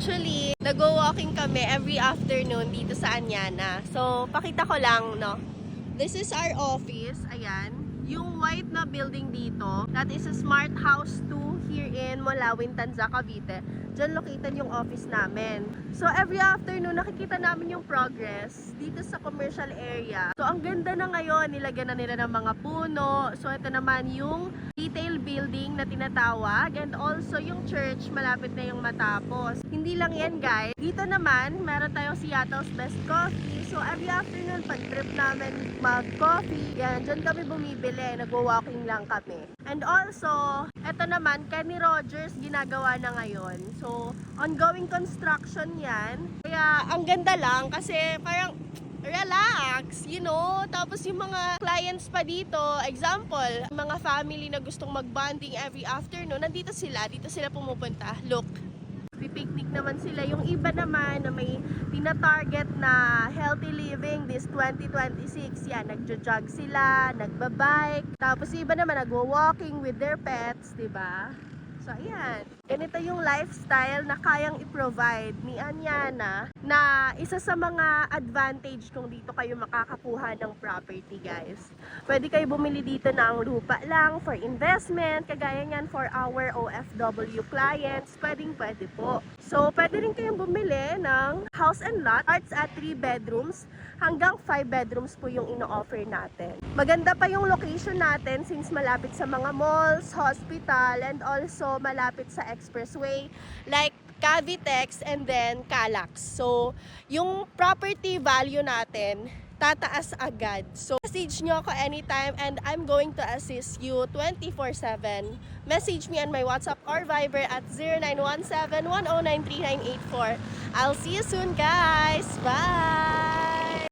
Actually, nag-walking kami every afternoon dito sa Anyana. So, pakita ko lang, no? This is our office. Ayan. Yung white na building dito, that is a Smart House 2 here in Molawin, Tanza, Cavite. Diyan located yung office namin. So, every afternoon, nakikita namin yung progress dito sa commercial area. So, ang ganda na ngayon. Nilagyan na nila ng mga puno. So, ito naman yung retail building na tinatawag. And also, yung church, malapit na yung matapos. Hindi lang yan, guys. Dito naman, meron tayong Seattle's Best Coffee. So, every afternoon, pag trip namin mag-coffee, yan, dyan kami bumibili. Nag-walking lang kami. And also, ito naman, Kenny Rogers, ginagawa na ngayon. So, ongoing construction yan. Kaya, ang ganda lang kasi parang relax, you know. Tapos yung mga clients pa dito, example, mga family na gustong mag-bonding every afternoon, nandito sila pumupunta. Look, pipiknik naman sila. Yung iba naman na may tina-target na healthy living this 2026, yan, nagjo-jog sila, nagbabike. Tapos iba naman nagwo-walking with their pets, 'di ba? So, ayan. Ganito yung lifestyle na kayang i-provide ni Anyana na isa sa mga advantage kung dito kayo makakakuha ng property, guys. Pwede kayo bumili dito ng lupa lang for investment, kagaya niyan for our OFW clients. Pwede po. So, pwede rin kayong bumili ng house and lot, starts at 3 bedrooms hanggang 5 bedrooms po yung ino-offer natin. Maganda pa yung location natin since malapit sa mga malls, hospital, and also malapit sa expressway like Cavitex and then Calax. So, yung property value natin tataas agad. So, message nyo ako anytime and I'm going to assist you 24/7. Message me on my WhatsApp or Viber at 0917-109-3984. I'll see you soon, guys. Bye!